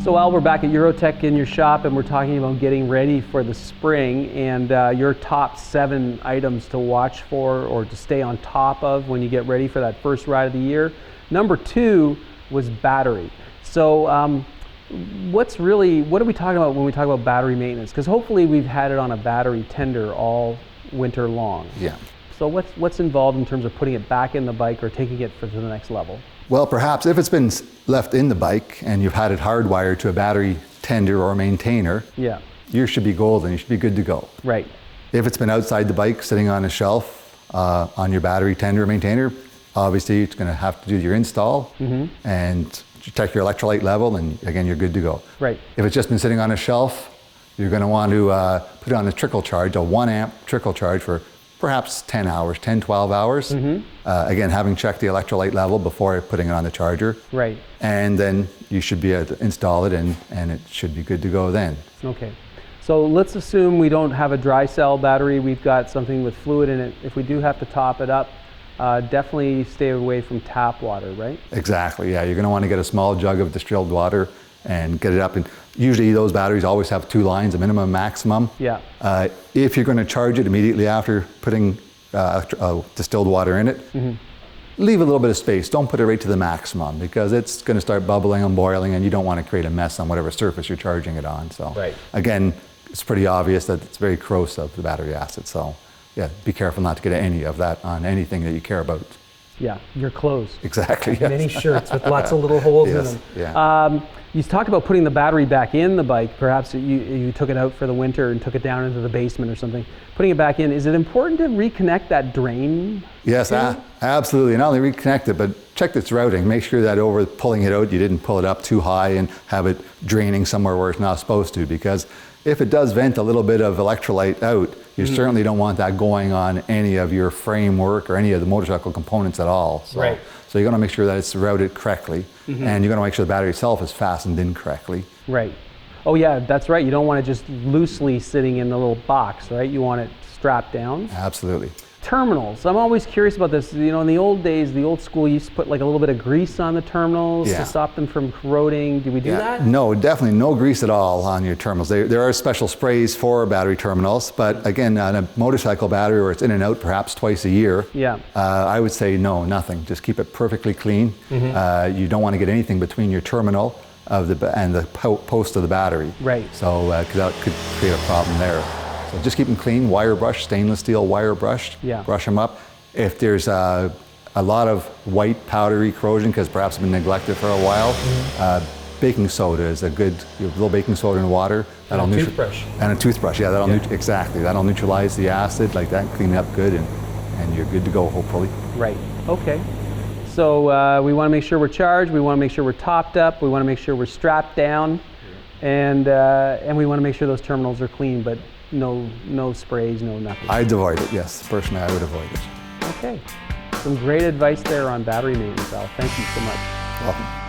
So Al, we're back at Eurotech in your shop, and we're talking about getting ready for the spring, and your top 7 items to watch for or to stay on top of when you get ready for that first ride of the year. Number 2 was battery. So what are we talking about when we talk about battery maintenance? Because hopefully we've had it on a battery tender all winter long. Yeah. So what's involved in terms of putting it back in the bike or taking it to the next level? Well, perhaps if it's been left in the bike and you've had it hardwired to a battery tender or maintainer, yeah, you should be golden. You should be good to go. Right. If it's been outside the bike, sitting on a shelf on your battery tender or maintainer, obviously it's going to have to do your install and check your electrolyte level, and again, you're good to go. Right. If it's just been sitting on a shelf, you're going to want to put it on a trickle charge, a 1 amp trickle charge for perhaps 10 hours, 10, 12 hours. Again, having checked the electrolyte level before putting it on the charger. Right. And then you should be able to install it and it should be good to go then. Okay. So let's assume we don't have a dry cell battery, we've got something with fluid in it. If we do have to top it up, definitely stay away from tap water, right? Exactly, yeah. You're going to want to get a small jug of distilled water and get it up. And usually those batteries always have 2 lines, a minimum, maximum. Yeah. If you're going to charge it immediately after putting distilled water in it, leave a little bit of space. Don't put it right to the maximum because it's going to start bubbling and boiling, and you don't want to create a mess on whatever surface you're charging it on. So right. Again, it's pretty obvious that it's very corrosive, the battery acid. So yeah, be careful not to get any of that on anything that you care about. Yeah, your clothes. Exactly. And any shirts with lots of little holes in them. Yeah. You talked about putting the battery back in the bike. Perhaps you took it out for the winter and took it down into the basement or something. Putting it back in, is it important to reconnect that drain? Yes, absolutely. Not only reconnect it, but check its routing. Make sure that over pulling it out, you didn't pull it up too high and have it draining somewhere where it's not supposed to. Because if it does vent a little bit of electrolyte out, you certainly don't want that going on any of your framework or any of the motorcycle components at all. So, right. So you're going to make sure that it's routed correctly, and you're going to make sure the battery itself is fastened in correctly. Right. Oh yeah, that's right. You don't want it just loosely sitting in the little box, right? You want it strapped down. Absolutely. Terminals. I'm always curious about this. You know, in the old days, the old school used to put like a little bit of grease on the terminals to stop them from corroding. Do we do that? No, definitely no grease at all on your terminals. There are special sprays for battery terminals, but again, on a motorcycle battery where it's in and out perhaps twice a year, I would say no, nothing. Just keep it perfectly clean. You don't want to get anything between your terminal and the post of the battery. Right. So because that could create a problem there. So just keep them clean, wire brush, stainless steel wire brushed. Yeah. Brush them up. If there's a lot of white powdery corrosion because perhaps it's been neglected for a while, baking soda is a good, a little baking soda in water. And a toothbrush. And a toothbrush, yeah, exactly. That'll neutralize the acid like that, clean it up good, and you're good to go, hopefully. Right, okay. So we want to make sure we're charged, we want to make sure we're topped up, we want to make sure we're strapped down, and we want to make sure those terminals are clean, but no sprays, no nothing. I'd avoid it, yes. Personally, I would avoid it. Okay. Some great advice there on battery maintenance, Al. Thank you so much. Welcome.